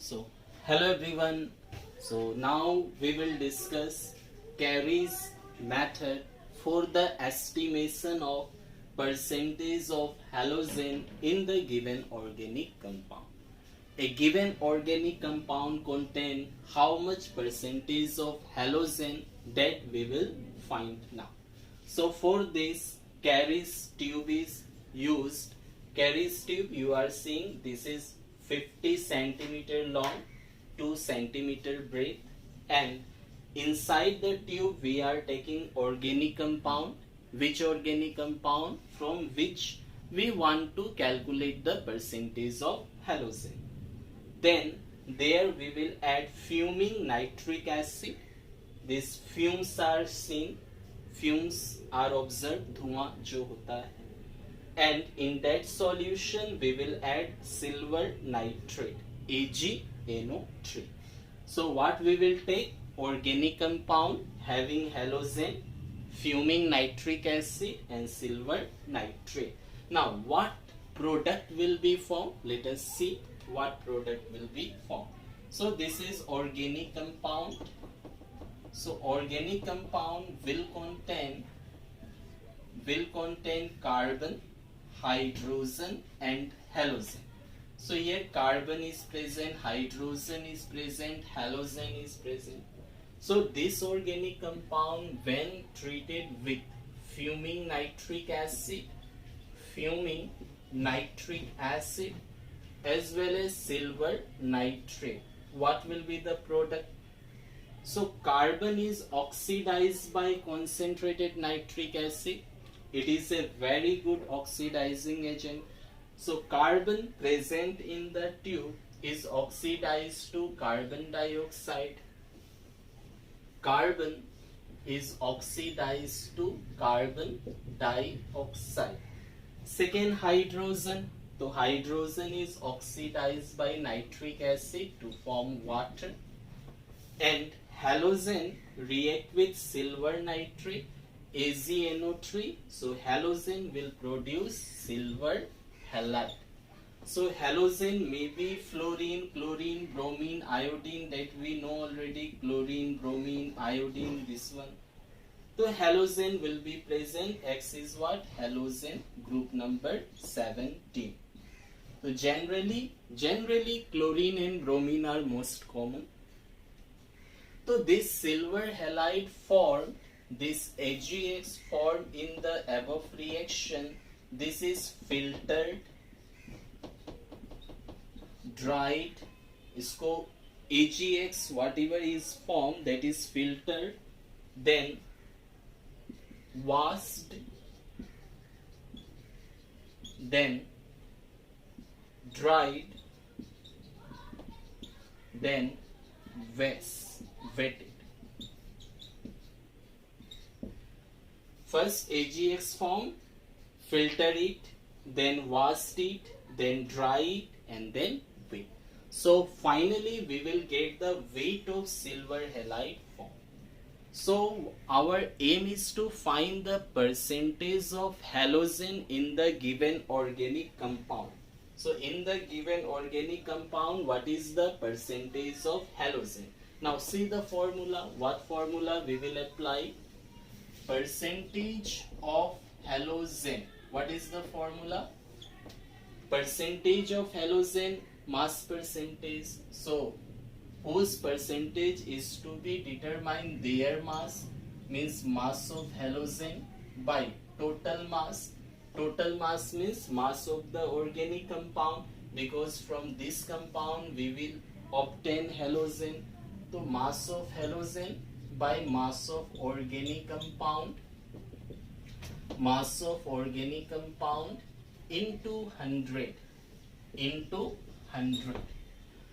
So, hello everyone. So, now we will discuss CARIUS method for the estimation of percentage of halogen in the given organic compound. A given organic compound contain how much percentage of halogen that we will find now. So, for this CARIUS tube is used. CARIUS tube you are seeing this is 50 centimeter long, 2 centimeter breadth, and inside the tube we are taking organic compound. Which organic compound? From which we want to calculate the percentage of halogen. Then there we will add fuming nitric acid. These fumes are seen, fumes are observed, धुआं जो होता है. And in that solution we will add silver nitrate, AgNO3. So what we will take? Organic compound having halogen, fuming nitric acid and silver nitrate. Now what product will be formed? Let us see what product will be formed. So this is organic compound. So organic compound will contain carbon, hydrogen and halogen. So here carbon is present, hydrogen is present, halogen is present. So this organic compound when treated with fuming nitric acid as well as silver nitrate, what will be the product? So carbon is oxidized by concentrated nitric acid. It is a very good oxidizing agent. So carbon present in the tube is oxidized to carbon dioxide. Carbon is oxidized to carbon dioxide. Second, hydrogen. So hydrogen is oxidized by nitric acid to form water. And halogen react with silver nitrate, AgNO3. So halogen will produce silver halide. So halogen may be fluorine, chlorine, bromine, iodine, that we know already. Chlorine, bromine, iodine, this one. So halogen will be present. X is what? Halogen, group number 17. So generally chlorine and bromine are most common. So this silver halide formed, this AgX formed in the above reaction. This is filtered, dried. इसको AgX whatever is formed, that is filtered, then washed, then dried, then wetted. First AgX form, filter it, then wash it, then dry it, and then wet. So finally we will get the weight of silver halide form. So our aim is to find the percentage of halogen in the given organic compound. So in the given organic compound, what is the percentage of halogen? Now see the formula. What formula we will apply? Percentage of halogen. What is the formula? Percentage of halogen, mass percentage. So whose percentage is to be determined? Their mass, means mass of halogen, by total mass. Total mass means mass of the organic compound, because from this compound we will obtain halogen. So mass of halogen by mass of organic compound, mass of organic compound into 100,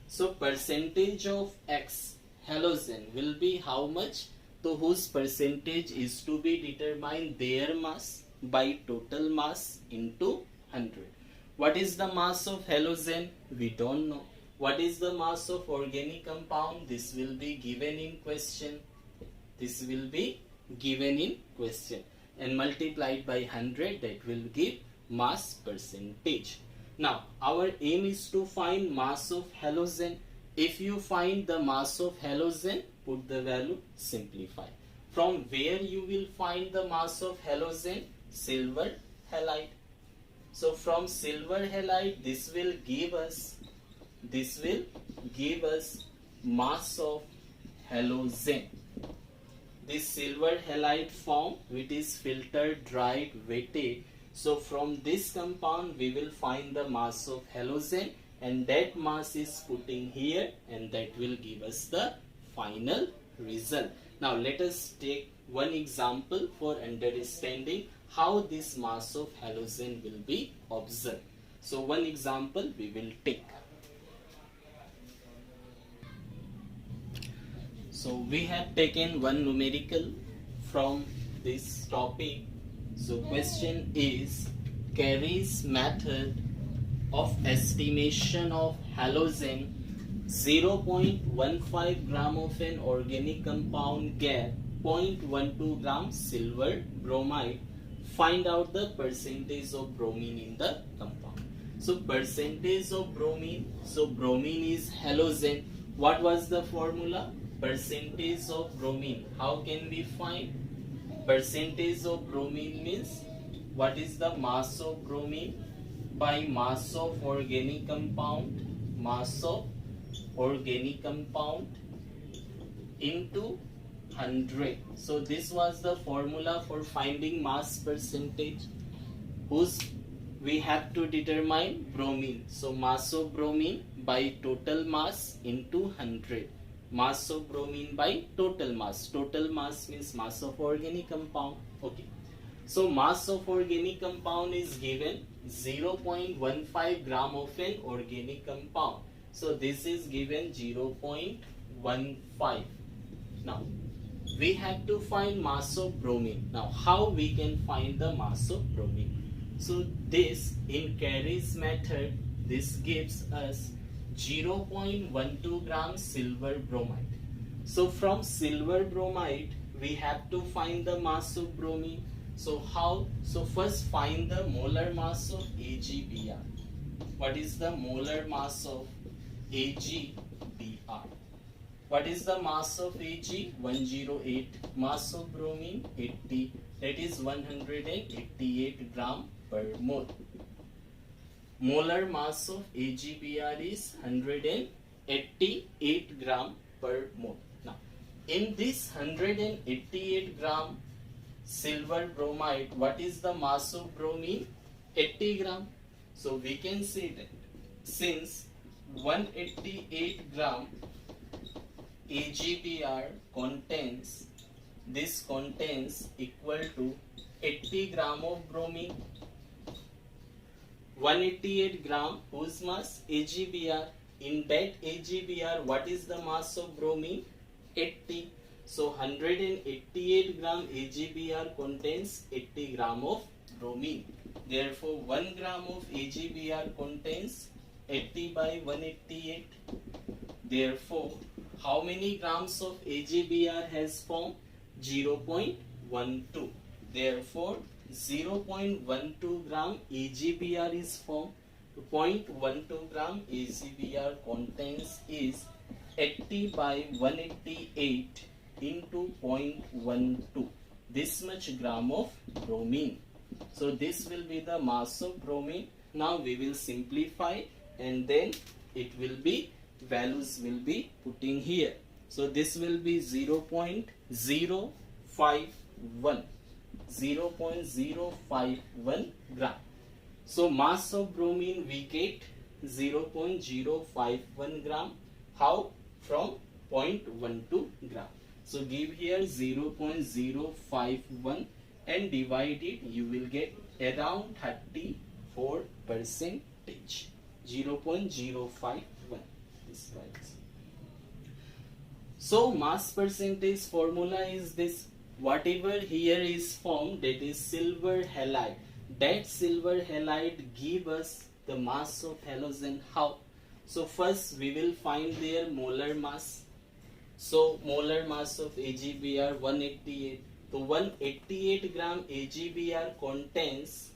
So percentage of X halogen will be how much? So whose percentage is to be determined? Their mass by total mass into 100. What is the mass of halogen? We don't know. What is the mass of organic compound? This will be given in question. And multiplied by 100, that will give mass percentage. Now our aim is to find mass of halogen. If you find the mass of halogen, put the value, simplify. From where you will find the mass of halogen? Silver halide. So from silver halide, this will give us mass of halogen. This silver halide form, which is filtered, dried, wetted. So from this compound we will find the mass of halogen, and that mass is putting here, and that will give us the final result. Now let us take one example for understanding how this mass of halogen will be observed. So one example we will take. So we have taken one numerical from this topic. So question is, CARIUS method of estimation of halogen, 0.15 gram of an organic compound gap, 0.12 gram silver bromide. Find out the percentage of bromine in the compound. So percentage of bromine, so bromine is halogen. What was the formula? Percentage of bromine. How can we find? Percentage of bromine means what is the mass of bromine by mass of organic compound, mass of organic compound into 100. So this was the formula for finding mass percentage, whose we have to determine bromine. So mass of bromine by total mass into 100. Mass of bromine by total mass. Total mass means mass of organic compound. Okay. So mass of organic compound is given 0.15 gram of an organic compound. So this is given 0.15. Now we have to find mass of bromine. Now how we can find the mass of bromine? So this in CARIUS method, this gives us 0.12 gram silver bromide. So from silver bromide we have to find the mass of bromine. So how? So first find the molar mass of AgBr. What is the molar mass of AgBr? What is the mass of Ag? 108. Mass of bromine 80. That is 188 gram per mole. Molar mass of AgBr is 188 gram per mole. Now, in this 188 gram silver bromide, what is the mass of bromine? 80 gram. So we can say that since 188 gram AgBr contains equal to 80 gram of bromine. 188 gram whose mass? AgBr. In that AgBr, what is the mass of bromine? 80. So 188 gram AgBr contains 80 gram of bromine. Therefore 1 gram of AgBr contains 80 by 188. Therefore how many grams of AgBr has formed? 0.12. Therefore 0.12 gram AgBr is formed. 0.12 gram AgBr contains is 80 by 188 into 0.12. This much gram of bromine. So this will be the mass of bromine. Now we will simplify, and then it will be, values will be putting here. So this will be 0.051. 0.051 gram. So mass of bromine we get 0.051 gram. How? From 0.12 gram. So give here 0.051 and divide it, you will get around 34%. 0.051. This price. So mass percentage formula is this. Whatever here is formed, that is silver halide. That silver halide give us the mass of halogen. How? So first we will find their molar mass. So molar mass of AgBr 188. So 188 gram AgBr contains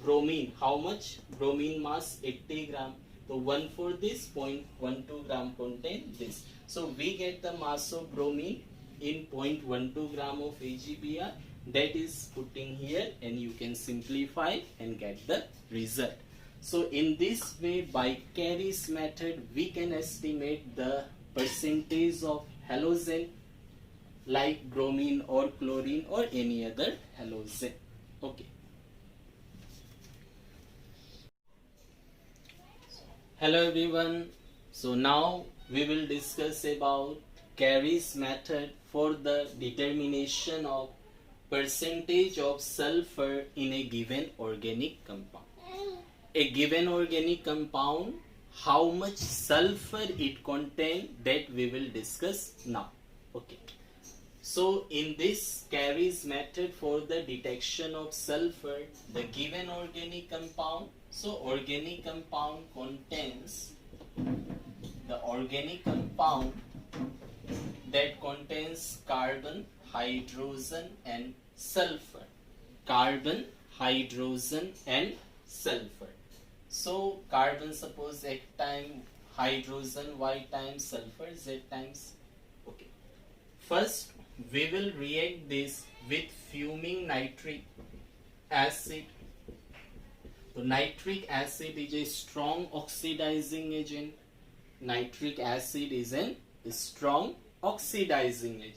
bromine. How much? Bromine mass 80 gram. So 1 for this, 0.12 gram contain this. So we get the mass of bromine in 0.12 gram of AgBr. That is putting here, and you can simplify and get the result. So in this way, by CARIUS method, we can estimate the percentage of halogen like bromine or chlorine or any other halogen. Okay. Hello everyone. So now we will discuss about CARIUS method for the determination of percentage of sulfur in a given organic compound. A given organic compound, how much sulfur it contains, that we will discuss now. Okay. So in this CARIUS method for the detection of sulfur, the given organic compound, so organic compound contains the organic compound that contains carbon, hydrogen and sulfur. Carbon, hydrogen and sulfur. So carbon suppose X time, hydrogen Y times, sulfur Z times. Okay. First we will react this with fuming nitric acid. So nitric acid is a strong oxidizing agent. Nitric acid is a strong oxidizing agent.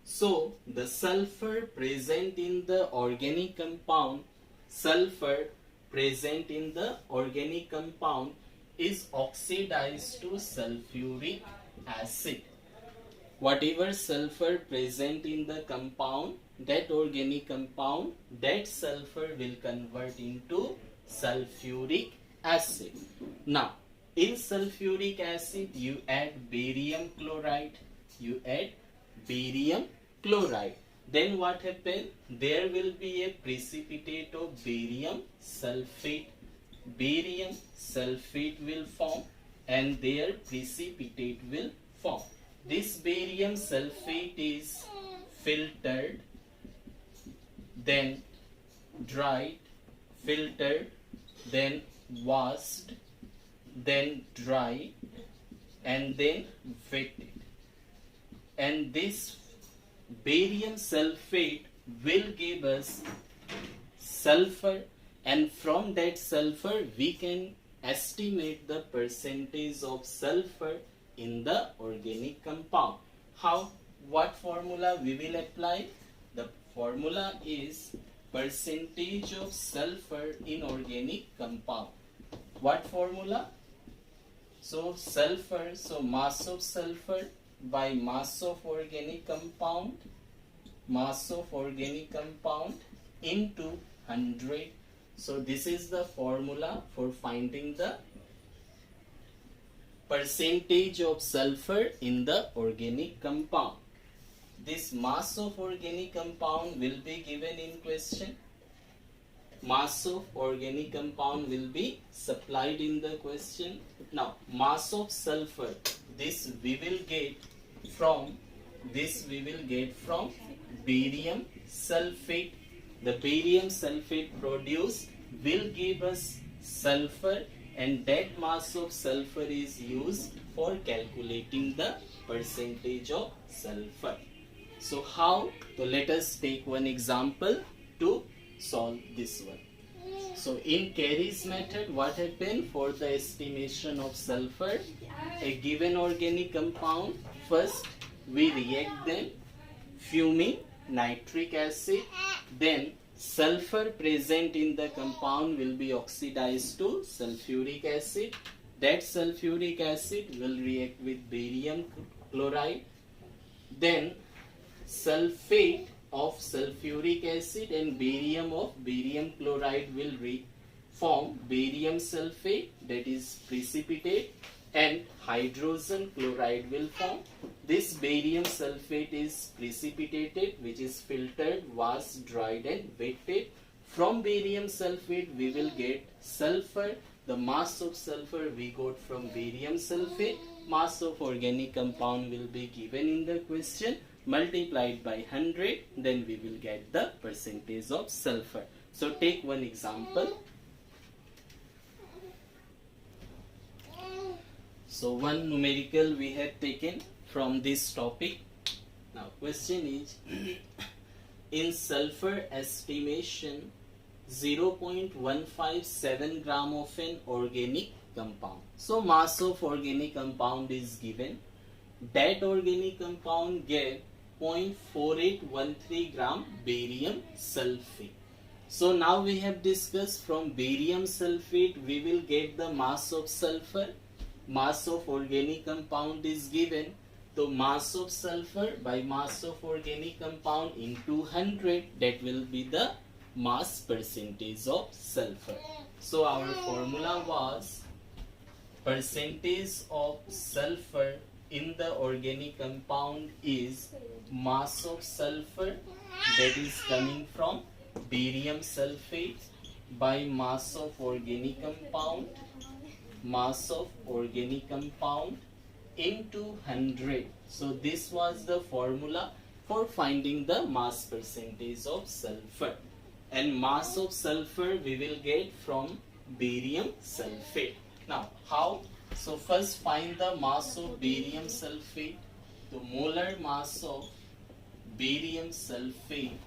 So the sulfur present in the organic compound, is oxidized to sulfuric acid. Whatever sulfur present in the compound, that organic compound, that sulfur will convert into sulfuric acid. Now in sulfuric acid you add barium chloride. Then what happens? There will be a precipitate of barium sulfate. Barium sulfate will form and their precipitate will form. This barium sulfate is filtered, then dried, filtered, then washed, then dried, and then wetted. And this barium sulfate will give us sulfur, and from that sulfur we can estimate the percentage of sulfur in the organic compound. How? What formula we will apply? The formula is percentage of sulfur in organic compound. What formula? So sulfur, so mass of sulfur by mass of organic compound into 100. So this is the formula for finding the percentage of sulfur in the organic compound. This mass of organic compound will be given in question. Mass of organic compound will be supplied in the question. Now mass of sulfur, this we will get from barium sulfate. The barium sulfate produced will give us sulfur, and that mass of sulfur is used for calculating the percentage of sulfur. So how? So let us take one example to solve this one. So in CARIUS method, what happened for the estimation of sulfur? A given organic compound, first we react them fuming nitric acid, then sulfur present in the compound will be oxidized to sulfuric acid. That sulfuric acid will react with barium chloride. Then sulfate of sulfuric acid and barium of barium chloride will form barium sulfate, that is precipitate, and hydrogen chloride will form. This barium sulfate is precipitated, which is filtered, washed, dried and wetted. From barium sulfate we will get sulfur. The mass of sulfur we got from barium sulfate. Mass of organic compound will be given in the question, multiplied by 100, then we will get the percentage of sulfur. So take one example. So one numerical we have taken from this topic. Now question is in sulfur estimation 0.157 gram of an organic compound. So mass of organic compound is given. That organic compound gave 0.4813 gram barium sulfate. So now we have discussed from barium sulfate we will get the mass of sulfur. Mass of organic compound is given. So mass of sulfur by mass of organic compound into 100, that will be the mass percentage of sulfur. So our formula was percentage of sulfur in the organic compound is mass of sulfur, that is coming from barium sulfate by mass of organic compound, mass of organic compound into 100. So this was the formula for finding the mass percentage of sulfur, and mass of sulfur we will get from barium sulfate. Now how? So first find the mass of barium sulfate. The molar mass of barium sulfate,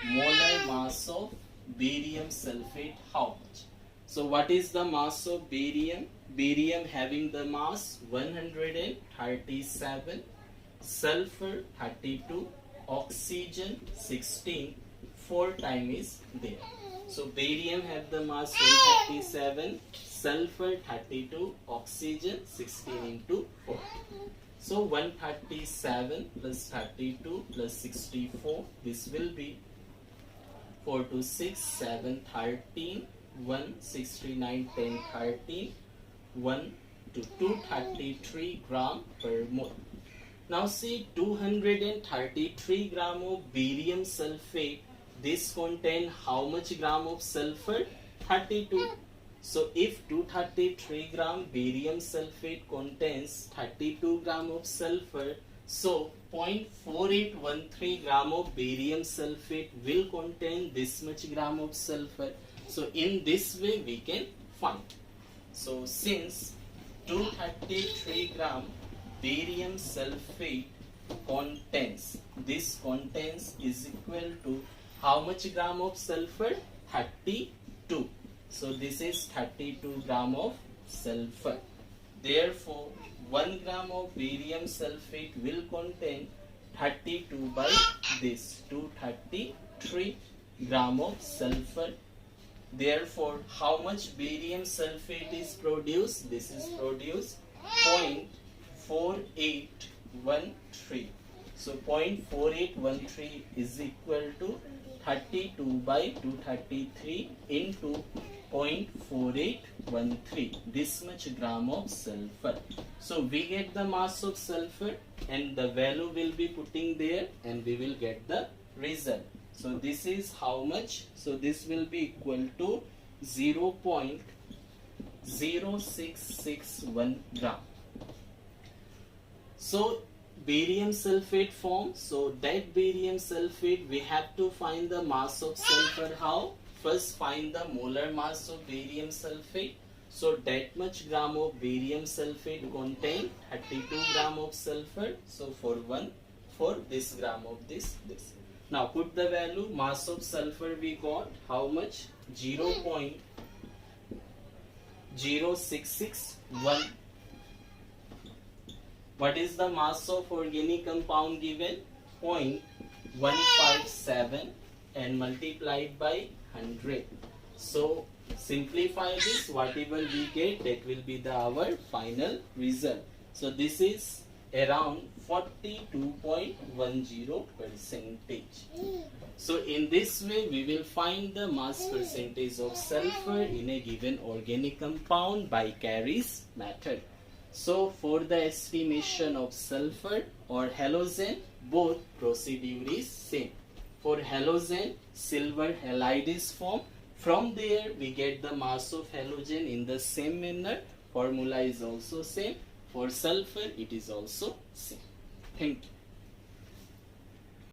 molar mass of barium sulfate, how much? So what is the mass of barium? Barium having the mass 137, sulfur 32, oxygen 16, 4 times is there. So barium have the mass 137, sulfur 32, oxygen 16 into 4. So 137 plus 32 plus 64, this will be 4 to 6, 7, 13, 1, 69, 10, 13, 1 to 233 gram per mole. Now see 233 gram of barium sulfate, this contain how much gram of sulfur? 32. So if 233 gram barium sulfate contains 32 gram of sulfur, so 0.4813 gram of barium sulfate will contain this much gram of sulfur. So in this way we can find. So since 233 gram barium sulfate contains, this contains is equal to how much gram of sulfur? 32. So this is 32 gram of sulfur. Therefore 1 gram of barium sulfate will contain 32 by this 233 gram of sulfur. Therefore how much barium sulfate is produced? This is produced 0.4813. So 0.4813 is equal to 32 by 233 into 0.4813, this much gram of sulfur. So we get the mass of sulfur and the value will be putting there and we will get the result. So this is how much? So this will be equal to 0.0661 gram. So barium sulfate form. So that barium sulfate we have to find the mass of sulfur. How? First find the molar mass of barium sulfate. So that much gram of barium sulfate contain 32 gram of sulfur. So for this gram of this. Now put the value. Mass of sulfur we got how much? 0.0661. What is the mass of organic compound given? 0.157 and multiplied by 100. So simplify this, whatever we get, that will be our final result. So this is around 42.10%. So in this way we will find the mass percentage of sulfur in a given organic compound by CARIUS method. So for the estimation of sulfur or halogen, both procedure is same. For halogen, silver halide is formed. From there we get the mass of halogen in the same manner. Formula is also same. For sulfur it is also same. Thank you.